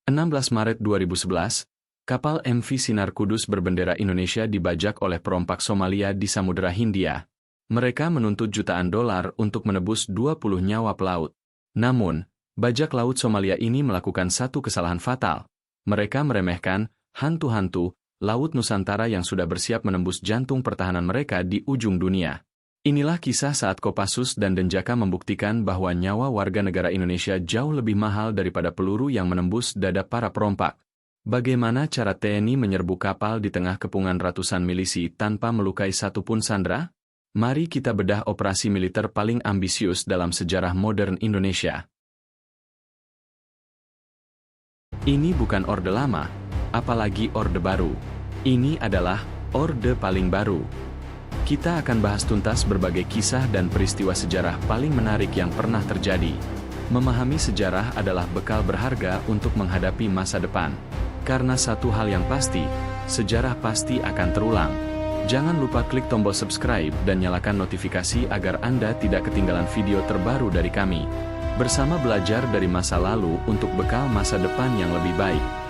16 Maret 2011, kapal MV Sinar Kudus berbendera Indonesia dibajak oleh perompak Somalia di Samudera Hindia. Mereka menuntut jutaan dolar untuk menebus 20 nyawa pelaut. Namun, bajak laut Somalia ini melakukan satu kesalahan fatal. Mereka meremehkan hantu-hantu Laut Nusantara yang sudah bersiap menembus jantung pertahanan mereka di ujung dunia. Inilah kisah saat Kopassus dan Denjaka membuktikan bahwa nyawa warga negara Indonesia jauh lebih mahal daripada peluru yang menembus dada para perompak. Bagaimana cara TNI menyerbu kapal di tengah kepungan ratusan milisi tanpa melukai satupun sandera? Mari kita bedah operasi militer paling ambisius dalam sejarah modern Indonesia. Ini bukan Orde Lama, apalagi Orde Baru. Ini adalah Orde paling baru. Kita akan bahas tuntas berbagai kisah dan peristiwa sejarah paling menarik yang pernah terjadi. Memahami sejarah adalah bekal berharga untuk menghadapi masa depan. Karena satu hal yang pasti, sejarah pasti akan terulang. Jangan lupa klik tombol subscribe dan nyalakan notifikasi agar Anda tidak ketinggalan video terbaru dari kami. Bersama belajar dari masa lalu untuk bekal masa depan yang lebih baik.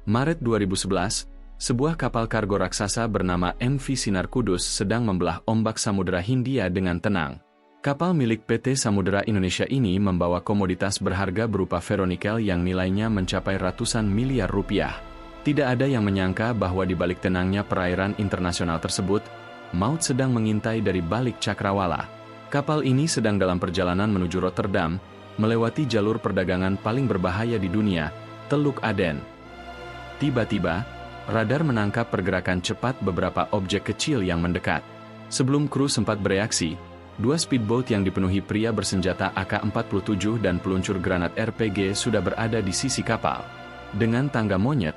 Maret 2011, sebuah kapal kargo raksasa bernama MV Sinar Kudus sedang membelah ombak Samudera Hindia dengan tenang. Kapal milik PT Samudera Indonesia ini membawa komoditas berharga berupa ferronikel yang nilainya mencapai ratusan miliar rupiah. Tidak ada yang menyangka bahwa di balik tenangnya perairan internasional tersebut, maut sedang mengintai dari balik cakrawala. Kapal ini sedang dalam perjalanan menuju Rotterdam, melewati jalur perdagangan paling berbahaya di dunia, Teluk Aden. Tiba-tiba, radar menangkap pergerakan cepat beberapa objek kecil yang mendekat. Sebelum kru sempat bereaksi, dua speedboat yang dipenuhi pria bersenjata AK-47 dan peluncur granat RPG sudah berada di sisi kapal. Dengan tangga monyet,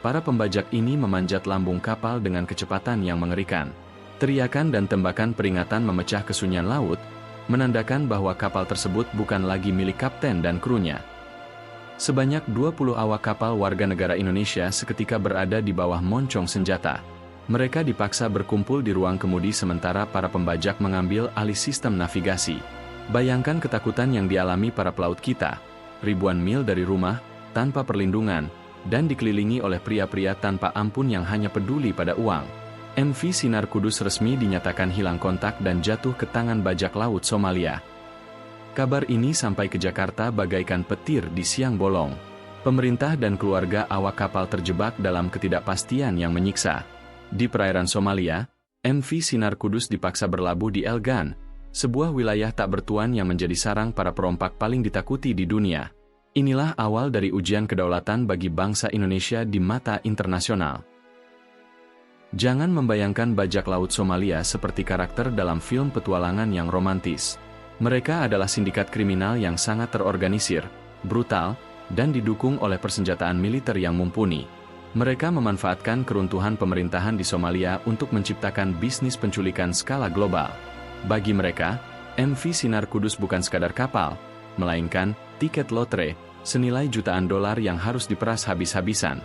para pembajak ini memanjat lambung kapal dengan kecepatan yang mengerikan. Teriakan dan tembakan peringatan memecah kesunyian laut, menandakan bahwa kapal tersebut bukan lagi milik kapten dan krunya. Sebanyak 20 awak kapal warga negara Indonesia seketika berada di bawah moncong senjata. Mereka dipaksa berkumpul di ruang kemudi sementara para pembajak mengambil alih sistem navigasi. Bayangkan ketakutan yang dialami para pelaut kita, ribuan mil dari rumah, tanpa perlindungan, dan dikelilingi oleh pria-pria tanpa ampun yang hanya peduli pada uang. MV Sinar Kudus resmi dinyatakan hilang kontak dan jatuh ke tangan bajak laut Somalia. Kabar ini sampai ke Jakarta bagaikan petir di siang bolong. Pemerintah dan keluarga awak kapal terjebak dalam ketidakpastian yang menyiksa. Di perairan Somalia, MV Sinar Kudus dipaksa berlabuh di Elgan, sebuah wilayah tak bertuan yang menjadi sarang para perompak paling ditakuti di dunia. Inilah awal dari ujian kedaulatan bagi bangsa Indonesia di mata internasional. Jangan membayangkan bajak laut Somalia seperti karakter dalam film petualangan yang romantis. Mereka adalah sindikat kriminal yang sangat terorganisir, brutal, dan didukung oleh persenjataan militer yang mumpuni. Mereka memanfaatkan keruntuhan pemerintahan di Somalia untuk menciptakan bisnis penculikan skala global. Bagi mereka, MV Sinar Kudus bukan sekadar kapal, melainkan tiket lotre senilai jutaan dolar yang harus diperas habis-habisan.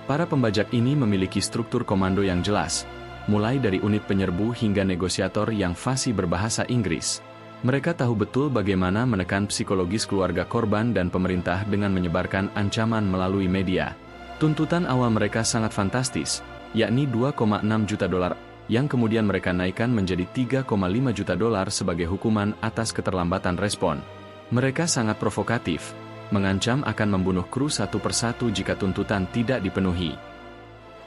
Para pembajak ini memiliki struktur komando yang jelas, mulai dari unit penyerbu hingga negosiator yang fasih berbahasa Inggris. Mereka tahu betul bagaimana menekan psikologis keluarga korban dan pemerintah dengan menyebarkan ancaman melalui media. Tuntutan awal mereka sangat fantastis, yakni 2,6 juta dolar, yang kemudian mereka naikkan menjadi 3,5 juta dolar sebagai hukuman atas keterlambatan respon. Mereka sangat provokatif, mengancam akan membunuh kru satu persatu jika tuntutan tidak dipenuhi.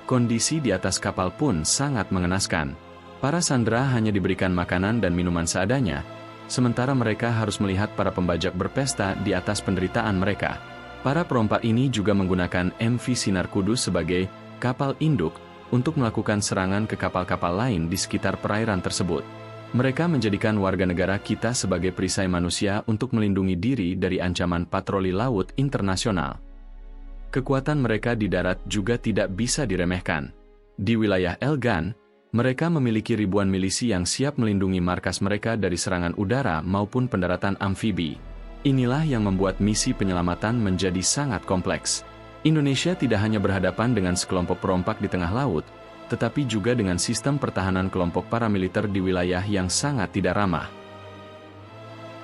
Kondisi di atas kapal pun sangat mengenaskan. Para sandera hanya diberikan makanan dan minuman seadanya, sementara mereka harus melihat para pembajak berpesta di atas penderitaan mereka. Para perompak ini juga menggunakan MV Sinar Kudus sebagai kapal induk untuk melakukan serangan ke kapal-kapal lain di sekitar perairan tersebut. Mereka menjadikan warga negara kita sebagai perisai manusia untuk melindungi diri dari ancaman patroli laut internasional. Kekuatan mereka di darat juga tidak bisa diremehkan. Di wilayah Elgan, mereka memiliki ribuan milisi yang siap melindungi markas mereka dari serangan udara maupun pendaratan amfibi. Inilah yang membuat misi penyelamatan menjadi sangat kompleks. Indonesia tidak hanya berhadapan dengan sekelompok perompak di tengah laut, tetapi juga dengan sistem pertahanan kelompok paramiliter di wilayah yang sangat tidak ramah.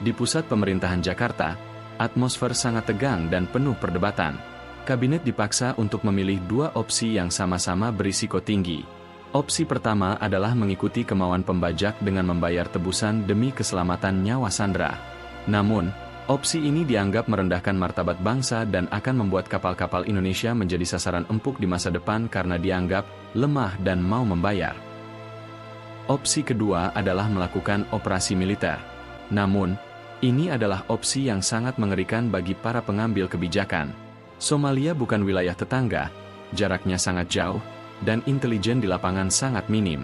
Di pusat pemerintahan Jakarta, atmosfer sangat tegang dan penuh perdebatan. Kabinet dipaksa untuk memilih dua opsi yang sama-sama berisiko tinggi. Opsi pertama adalah mengikuti kemauan pembajak dengan membayar tebusan demi keselamatan nyawa sandera. Namun, opsi ini dianggap merendahkan martabat bangsa dan akan membuat kapal-kapal Indonesia menjadi sasaran empuk di masa depan karena dianggap lemah dan mau membayar. Opsi kedua adalah melakukan operasi militer. Namun, ini adalah opsi yang sangat mengerikan bagi para pengambil kebijakan. Somalia bukan wilayah tetangga, jaraknya sangat jauh, dan intelijen di lapangan sangat minim.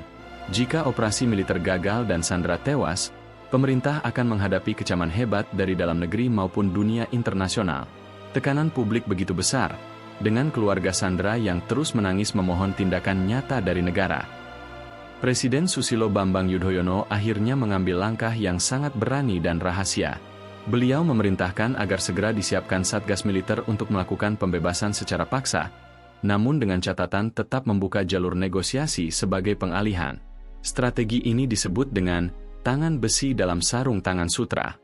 Jika operasi militer gagal dan sandera tewas, pemerintah akan menghadapi kecaman hebat dari dalam negeri maupun dunia internasional. Tekanan publik begitu besar, dengan keluarga sandera yang terus menangis memohon tindakan nyata dari negara. Presiden Susilo Bambang Yudhoyono akhirnya mengambil langkah yang sangat berani dan rahasia. Beliau memerintahkan agar segera disiapkan Satgas Militer untuk melakukan pembebasan secara paksa, namun dengan catatan tetap membuka jalur negosiasi sebagai pengalihan. Strategi ini disebut dengan tangan besi dalam sarung tangan sutra.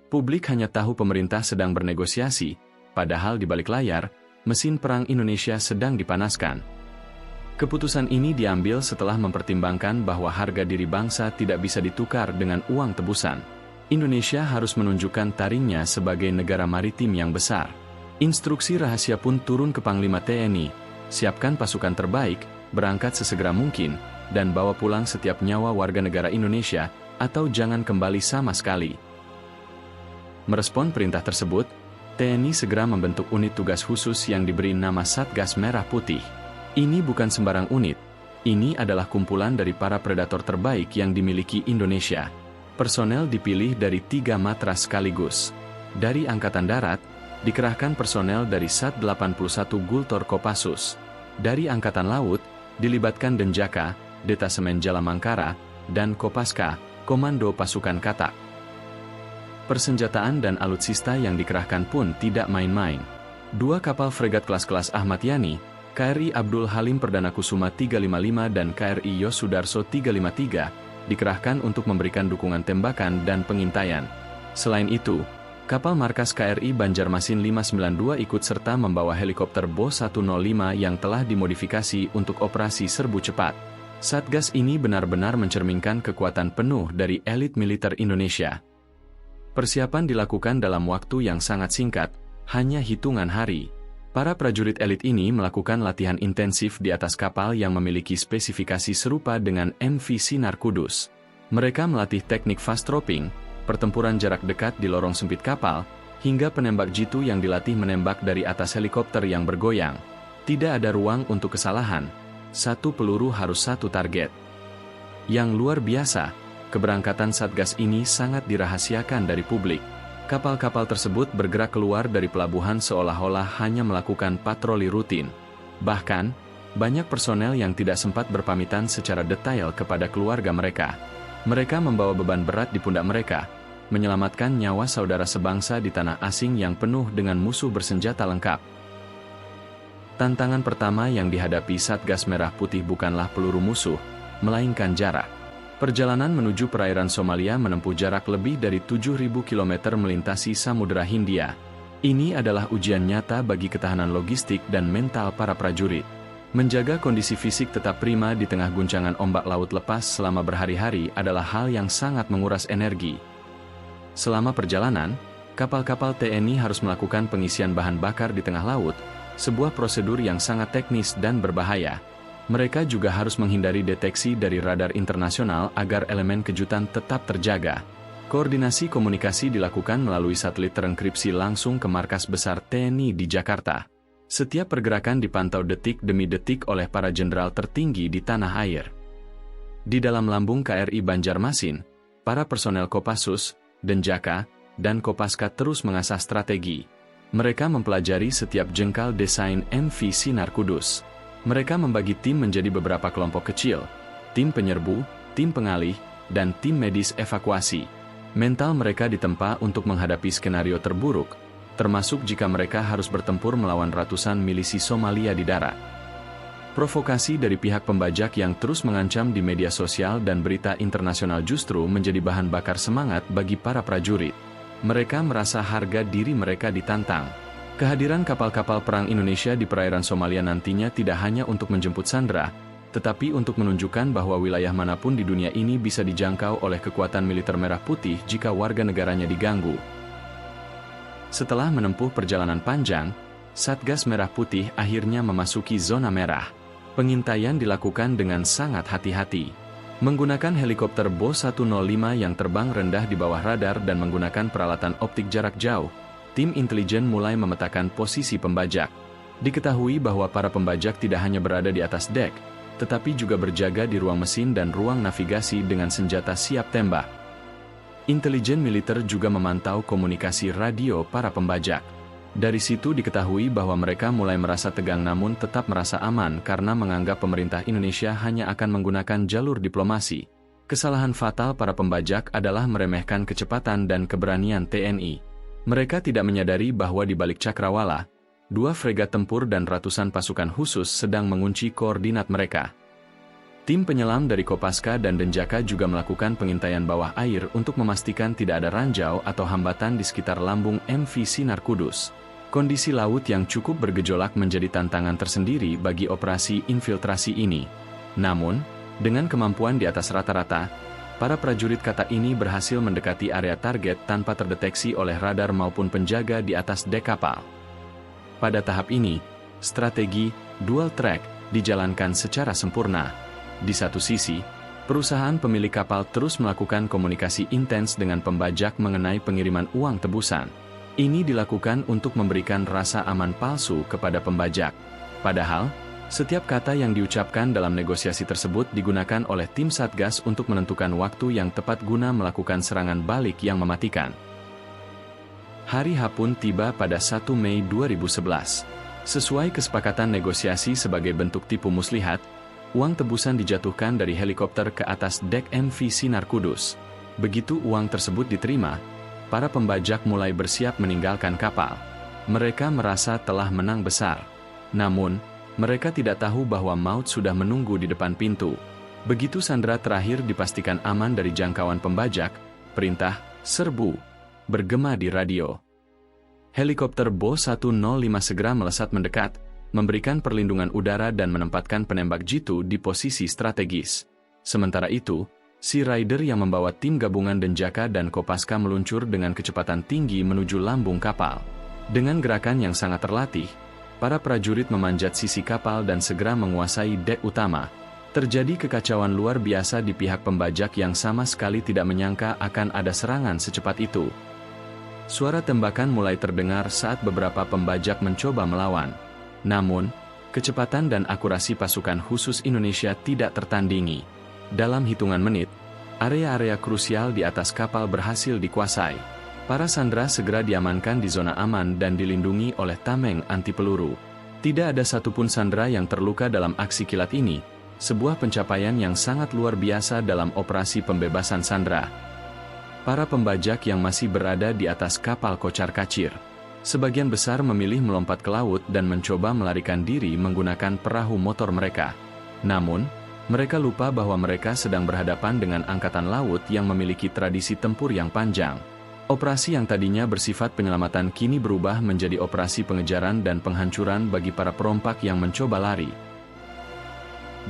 Publik hanya tahu pemerintah sedang bernegosiasi, padahal di balik layar, mesin perang Indonesia sedang dipanaskan. Keputusan ini diambil setelah mempertimbangkan bahwa harga diri bangsa tidak bisa ditukar dengan uang tebusan. Indonesia harus menunjukkan taringnya sebagai negara maritim yang besar. Instruksi rahasia pun turun ke Panglima TNI, siapkan pasukan terbaik, berangkat sesegera mungkin, dan bawa pulang setiap nyawa warga negara Indonesia, atau jangan kembali sama sekali. Merespon perintah tersebut, TNI segera membentuk unit tugas khusus yang diberi nama Satgas Merah Putih. Ini bukan sembarang unit, ini adalah kumpulan dari para predator terbaik yang dimiliki Indonesia. Personel dipilih dari 3 matra sekaligus. Dari Angkatan Darat, dikerahkan personel dari Sat 81 Gultor Kopassus. Dari Angkatan Laut, dilibatkan Denjaka, Detasemen Jalamangkara, dan Kopaska, Komando Pasukan Katak. Persenjataan dan alutsista yang dikerahkan pun tidak main-main. 2 kapal fregat kelas-kelas Ahmad Yani, KRI Abdul Halim Perdana Kusuma 355 dan KRI Yosudarso 353, dikerahkan untuk memberikan dukungan tembakan dan pengintaian. Selain itu, kapal markas KRI Banjarmasin 592 ikut serta membawa helikopter Bo 105 yang telah dimodifikasi untuk operasi serbu cepat. Satgas ini benar-benar mencerminkan kekuatan penuh dari elit militer Indonesia. Persiapan dilakukan dalam waktu yang sangat singkat, hanya hitungan hari. Para prajurit elit ini melakukan latihan intensif di atas kapal yang memiliki spesifikasi serupa dengan MV Sinar Kudus. Mereka melatih teknik fast dropping, pertempuran jarak dekat di lorong sempit kapal, hingga penembak jitu yang dilatih menembak dari atas helikopter yang bergoyang. Tidak ada ruang untuk kesalahan. 1 peluru harus 1 target. Yang luar biasa, keberangkatan Satgas ini sangat dirahasiakan dari publik. Kapal-kapal tersebut bergerak keluar dari pelabuhan seolah-olah hanya melakukan patroli rutin. Bahkan, banyak personel yang tidak sempat berpamitan secara detail kepada keluarga mereka. Mereka membawa beban berat di pundak mereka, menyelamatkan nyawa saudara sebangsa di tanah asing yang penuh dengan musuh bersenjata lengkap. Tantangan pertama yang dihadapi Satgas Merah Putih bukanlah peluru musuh, melainkan jarak. Perjalanan menuju perairan Somalia menempuh jarak lebih dari 7.000 km melintasi Samudera Hindia. Ini adalah ujian nyata bagi ketahanan logistik dan mental para prajurit. Menjaga kondisi fisik tetap prima di tengah guncangan ombak laut lepas selama berhari-hari adalah hal yang sangat menguras energi. Selama perjalanan, kapal-kapal TNI harus melakukan pengisian bahan bakar di tengah laut, sebuah prosedur yang sangat teknis dan berbahaya. Mereka juga harus menghindari deteksi dari radar internasional agar elemen kejutan tetap terjaga. Koordinasi komunikasi dilakukan melalui satelit terenkripsi langsung ke markas besar TNI di Jakarta. Setiap pergerakan dipantau detik demi detik oleh para jenderal tertinggi di tanah air. Di dalam lambung KRI Banjarmasin, para personel Kopassus, Denjaka, dan Kopaska terus mengasah strategi. Mereka mempelajari setiap jengkal desain MV Sinar Kudus. Mereka membagi tim menjadi beberapa kelompok kecil, tim penyerbu, tim pengalih, dan tim medis evakuasi. Mental mereka ditempa untuk menghadapi skenario terburuk, termasuk jika mereka harus bertempur melawan ratusan milisi Somalia di darat. Provokasi dari pihak pembajak yang terus mengancam di media sosial dan berita internasional justru menjadi bahan bakar semangat bagi para prajurit. Mereka merasa harga diri mereka ditantang. Kehadiran kapal-kapal perang Indonesia di perairan Somalia nantinya tidak hanya untuk menjemput sandera, tetapi untuk menunjukkan bahwa wilayah manapun di dunia ini bisa dijangkau oleh kekuatan militer Merah Putih jika warga negaranya diganggu. Setelah menempuh perjalanan panjang, Satgas Merah Putih akhirnya memasuki zona merah. Pengintaian dilakukan dengan sangat hati-hati. Menggunakan helikopter Bo 105 yang terbang rendah di bawah radar dan menggunakan peralatan optik jarak jauh, tim intelijen mulai memetakan posisi pembajak. Diketahui bahwa para pembajak tidak hanya berada di atas dek, tetapi juga berjaga di ruang mesin dan ruang navigasi dengan senjata siap tembak. Intelijen militer juga memantau komunikasi radio para pembajak. Dari situ diketahui bahwa mereka mulai merasa tegang namun tetap merasa aman karena menganggap pemerintah Indonesia hanya akan menggunakan jalur diplomasi. Kesalahan fatal para pembajak adalah meremehkan kecepatan dan keberanian TNI. Mereka tidak menyadari bahwa di balik cakrawala, 2 fregat tempur dan ratusan pasukan khusus sedang mengunci koordinat mereka. Tim penyelam dari Kopaska dan Denjaka juga melakukan pengintaian bawah air untuk memastikan tidak ada ranjau atau hambatan di sekitar lambung MV Sinar Kudus. Kondisi laut yang cukup bergejolak menjadi tantangan tersendiri bagi operasi infiltrasi ini. Namun, dengan kemampuan di atas rata-rata, para prajurit kata ini berhasil mendekati area target tanpa terdeteksi oleh radar maupun penjaga di atas dek kapal. Pada tahap ini, strategi dual track dijalankan secara sempurna. Di satu sisi, perusahaan pemilik kapal terus melakukan komunikasi intens dengan pembajak mengenai pengiriman uang tebusan. Ini dilakukan untuk memberikan rasa aman palsu kepada pembajak. Padahal, setiap kata yang diucapkan dalam negosiasi tersebut digunakan oleh tim Satgas untuk menentukan waktu yang tepat guna melakukan serangan balik yang mematikan. Hari H pun tiba pada 1 Mei 2011. Sesuai kesepakatan negosiasi sebagai bentuk tipu muslihat, uang tebusan dijatuhkan dari helikopter ke atas dek MV Sinar Kudus. Begitu uang tersebut diterima, para pembajak mulai bersiap meninggalkan kapal. Mereka merasa telah menang besar. Namun, mereka tidak tahu bahwa maut sudah menunggu di depan pintu. Begitu sandera terakhir dipastikan aman dari jangkauan pembajak, perintah, serbu, bergema di radio. Helikopter Bo 105 segera melesat mendekat, memberikan perlindungan udara dan menempatkan penembak jitu di posisi strategis. Sementara itu, Sea Rider yang membawa tim gabungan Denjaka dan Kopaska meluncur dengan kecepatan tinggi menuju lambung kapal. Dengan gerakan yang sangat terlatih, para prajurit memanjat sisi kapal dan segera menguasai dek utama. Terjadi kekacauan luar biasa di pihak pembajak yang sama sekali tidak menyangka akan ada serangan secepat itu. Suara tembakan mulai terdengar saat beberapa pembajak mencoba melawan. Namun, kecepatan dan akurasi pasukan khusus Indonesia tidak tertandingi. Dalam hitungan menit, area-area krusial di atas kapal berhasil dikuasai. Para sandera segera diamankan di zona aman dan dilindungi oleh tameng anti peluru. Tidak ada satupun sandera yang terluka dalam aksi kilat ini, sebuah pencapaian yang sangat luar biasa dalam operasi pembebasan sandera. Para pembajak yang masih berada di atas kapal kocar-kacir, sebagian besar memilih melompat ke laut dan mencoba melarikan diri menggunakan perahu motor mereka. Namun, mereka lupa bahwa mereka sedang berhadapan dengan angkatan laut yang memiliki tradisi tempur yang panjang. Operasi yang tadinya bersifat penyelamatan kini berubah menjadi operasi pengejaran dan penghancuran bagi para perompak yang mencoba lari.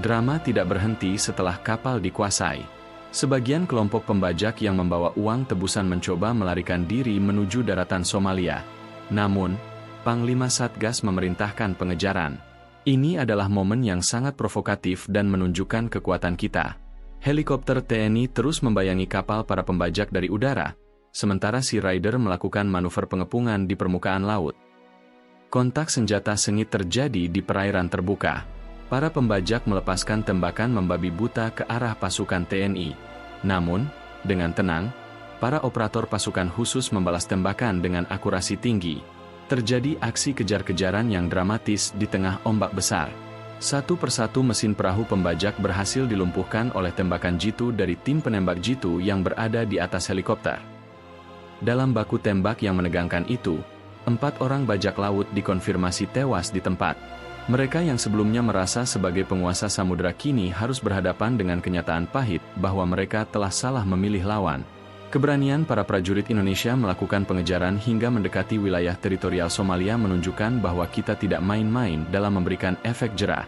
Drama tidak berhenti setelah kapal dikuasai. Sebagian kelompok pembajak yang membawa uang tebusan mencoba melarikan diri menuju daratan Somalia. Namun, Panglima Satgas memerintahkan pengejaran. Ini adalah momen yang sangat provokatif dan menunjukkan kekuatan kita. Helikopter TNI terus membayangi kapal para pembajak dari udara, sementara Sea Rider melakukan manuver pengepungan di permukaan laut. Kontak senjata sengit terjadi di perairan terbuka. Para pembajak melepaskan tembakan membabi buta ke arah pasukan TNI. Namun, dengan tenang, para operator pasukan khusus membalas tembakan dengan akurasi tinggi. Terjadi aksi kejar-kejaran yang dramatis di tengah ombak besar. Satu persatu mesin perahu pembajak berhasil dilumpuhkan oleh tembakan jitu dari tim penembak jitu yang berada di atas helikopter. Dalam baku tembak yang menegangkan itu, 4 orang bajak laut dikonfirmasi tewas di tempat. Mereka yang sebelumnya merasa sebagai penguasa samudera kini harus berhadapan dengan kenyataan pahit bahwa mereka telah salah memilih lawan. Keberanian para prajurit Indonesia melakukan pengejaran hingga mendekati wilayah teritorial Somalia menunjukkan bahwa kita tidak main-main dalam memberikan efek jerah.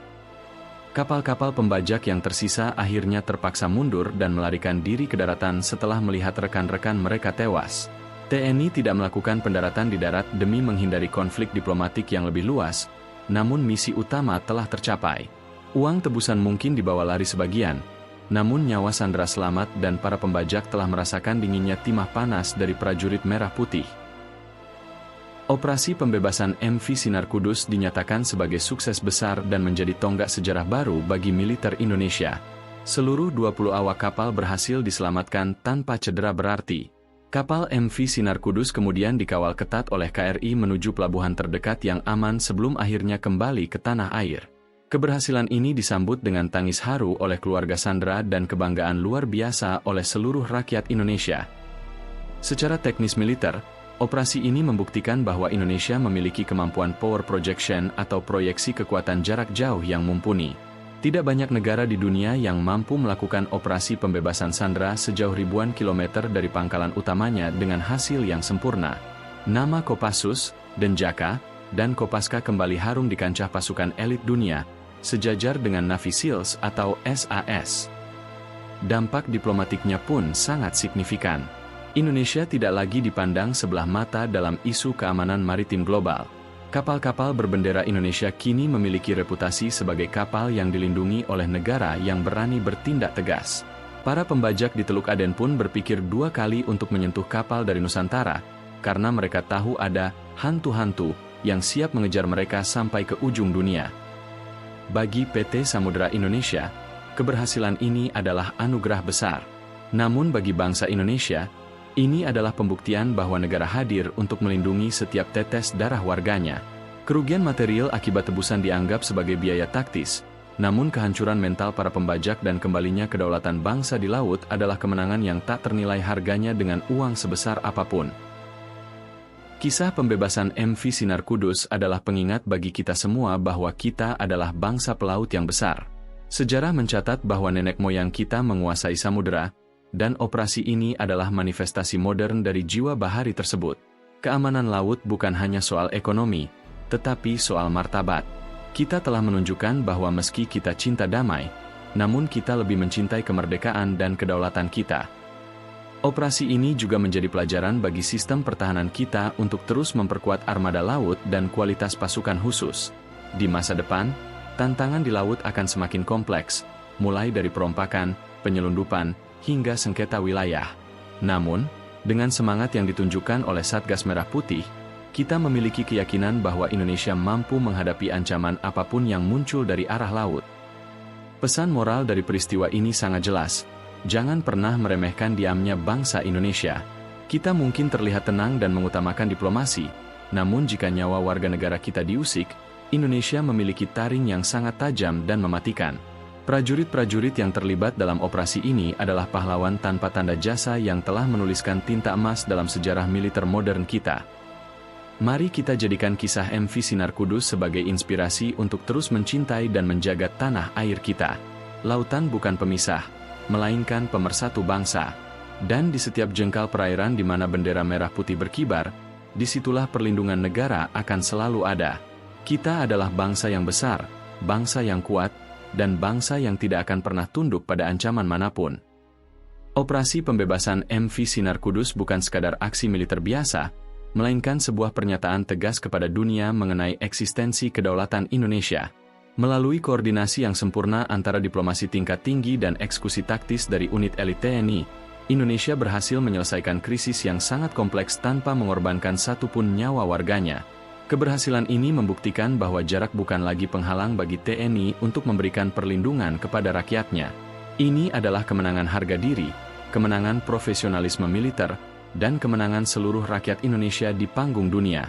Kapal-kapal pembajak yang tersisa akhirnya terpaksa mundur dan melarikan diri ke daratan setelah melihat rekan-rekan mereka tewas. TNI tidak melakukan pendaratan di darat demi menghindari konflik diplomatik yang lebih luas, namun misi utama telah tercapai. Uang tebusan mungkin dibawa lari sebagian, namun nyawa sandera selamat dan para pembajak telah merasakan dinginnya timah panas dari prajurit merah putih. Operasi pembebasan MV Sinar Kudus dinyatakan sebagai sukses besar dan menjadi tonggak sejarah baru bagi militer Indonesia. Seluruh 20 awak kapal berhasil diselamatkan tanpa cedera berarti. Kapal MV Sinar Kudus kemudian dikawal ketat oleh KRI menuju pelabuhan terdekat yang aman sebelum akhirnya kembali ke tanah air. Keberhasilan ini disambut dengan tangis haru oleh keluarga sandera dan kebanggaan luar biasa oleh seluruh rakyat Indonesia. Secara teknis militer, operasi ini membuktikan bahwa Indonesia memiliki kemampuan power projection atau proyeksi kekuatan jarak jauh yang mumpuni. Tidak banyak negara di dunia yang mampu melakukan operasi pembebasan sandera sejauh ribuan kilometer dari pangkalan utamanya dengan hasil yang sempurna. Nama Kopassus, Denjaka, dan Kopaska kembali harum di kancah pasukan elit dunia, sejajar dengan Navy SEALs atau SAS. Dampak diplomatiknya pun sangat signifikan. Indonesia tidak lagi dipandang sebelah mata dalam isu keamanan maritim global. Kapal-kapal berbendera Indonesia kini memiliki reputasi sebagai kapal yang dilindungi oleh negara yang berani bertindak tegas. Para pembajak di Teluk Aden pun berpikir dua kali untuk menyentuh kapal dari Nusantara, karena mereka tahu ada hantu-hantu yang siap mengejar mereka sampai ke ujung dunia. Bagi PT Samudera Indonesia, keberhasilan ini adalah anugerah besar. Namun bagi bangsa Indonesia, ini adalah pembuktian bahwa negara hadir untuk melindungi setiap tetes darah warganya. Kerugian material akibat tebusan dianggap sebagai biaya taktis, namun kehancuran mental para pembajak dan kembalinya kedaulatan bangsa di laut adalah kemenangan yang tak ternilai harganya dengan uang sebesar apapun. Kisah pembebasan MV Sinar Kudus adalah pengingat bagi kita semua bahwa kita adalah bangsa pelaut yang besar. Sejarah mencatat bahwa nenek moyang kita menguasai samudera, dan operasi ini adalah manifestasi modern dari jiwa bahari tersebut. Keamanan laut bukan hanya soal ekonomi, tetapi soal martabat. Kita telah menunjukkan bahwa meski kita cinta damai, namun kita lebih mencintai kemerdekaan dan kedaulatan kita. Operasi ini juga menjadi pelajaran bagi sistem pertahanan kita untuk terus memperkuat armada laut dan kualitas pasukan khusus. Di masa depan, tantangan di laut akan semakin kompleks, mulai dari perompakan, penyelundupan, hingga sengketa wilayah. Namun, dengan semangat yang ditunjukkan oleh Satgas Merah Putih, kita memiliki keyakinan bahwa Indonesia mampu menghadapi ancaman apapun yang muncul dari arah laut. Pesan moral dari peristiwa ini sangat jelas. Jangan pernah meremehkan diamnya bangsa Indonesia. Kita mungkin terlihat tenang dan mengutamakan diplomasi, namun jika nyawa warga negara kita diusik, Indonesia memiliki taring yang sangat tajam dan mematikan. Prajurit-prajurit yang terlibat dalam operasi ini adalah pahlawan tanpa tanda jasa yang telah menuliskan tinta emas dalam sejarah militer modern kita. Mari kita jadikan kisah MV Sinar Kudus sebagai inspirasi untuk terus mencintai dan menjaga tanah air kita. Lautan bukan pemisah, melainkan pemersatu bangsa. Dan di setiap jengkal perairan di mana bendera merah putih berkibar, disitulah perlindungan negara akan selalu ada. Kita adalah bangsa yang besar, bangsa yang kuat, dan bangsa yang tidak akan pernah tunduk pada ancaman manapun. Operasi pembebasan MV Sinar Kudus bukan sekadar aksi militer biasa, melainkan sebuah pernyataan tegas kepada dunia mengenai eksistensi kedaulatan Indonesia. Melalui koordinasi yang sempurna antara diplomasi tingkat tinggi dan eksekusi taktis dari unit elit TNI, Indonesia berhasil menyelesaikan krisis yang sangat kompleks tanpa mengorbankan satupun nyawa warganya. Keberhasilan ini membuktikan bahwa jarak bukan lagi penghalang bagi TNI untuk memberikan perlindungan kepada rakyatnya. Ini adalah kemenangan harga diri, kemenangan profesionalisme militer, dan kemenangan seluruh rakyat Indonesia di panggung dunia.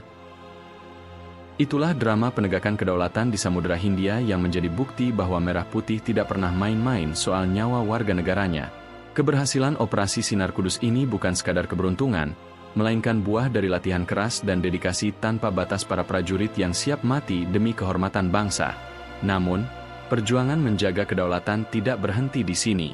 Itulah drama penegakan kedaulatan di Samudera Hindia yang menjadi bukti bahwa Merah Putih tidak pernah main-main soal nyawa warga negaranya. Keberhasilan operasi Sinar Kudus ini bukan sekadar keberuntungan, melainkan buah dari latihan keras dan dedikasi tanpa batas para prajurit yang siap mati demi kehormatan bangsa. Namun, perjuangan menjaga kedaulatan tidak berhenti di sini.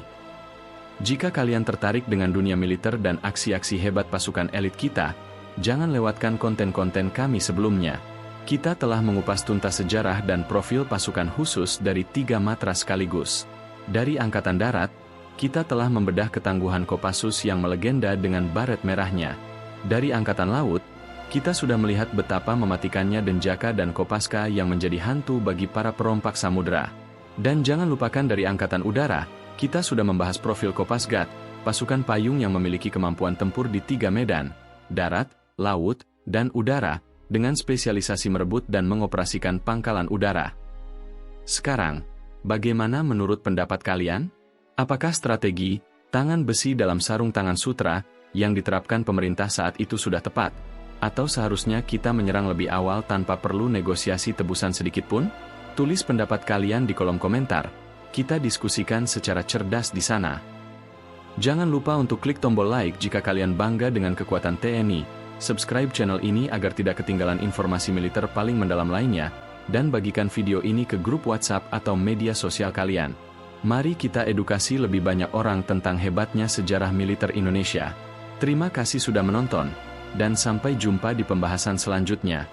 Jika kalian tertarik dengan dunia militer dan aksi-aksi hebat pasukan elit kita, jangan lewatkan konten-konten kami sebelumnya. Kita telah mengupas tuntas sejarah dan profil pasukan khusus dari 3 matra sekaligus. Dari Angkatan Darat, kita telah membedah ketangguhan Kopassus yang melegenda dengan baret merahnya. Dari Angkatan Laut, kita sudah melihat betapa mematikannya Denjaka dan Kopaska yang menjadi hantu bagi para perompak samudera. Dan jangan lupakan dari Angkatan Udara, kita sudah membahas profil Kopasgat, pasukan payung yang memiliki kemampuan tempur di 3 medan, darat, laut, dan udara, dengan spesialisasi merebut dan mengoperasikan pangkalan udara. Sekarang, bagaimana menurut pendapat kalian? Apakah strategi tangan besi dalam sarung tangan sutra yang diterapkan pemerintah saat itu sudah tepat? Atau seharusnya kita menyerang lebih awal tanpa perlu negosiasi tebusan sedikit pun? Tulis pendapat kalian di kolom komentar. Kita diskusikan secara cerdas di sana. Jangan lupa untuk klik tombol like jika kalian bangga dengan kekuatan TNI, subscribe channel ini agar tidak ketinggalan informasi militer paling mendalam lainnya, dan bagikan video ini ke grup WhatsApp atau media sosial kalian. Mari kita edukasi lebih banyak orang tentang hebatnya sejarah militer Indonesia. Terima kasih sudah menonton, dan sampai jumpa di pembahasan selanjutnya.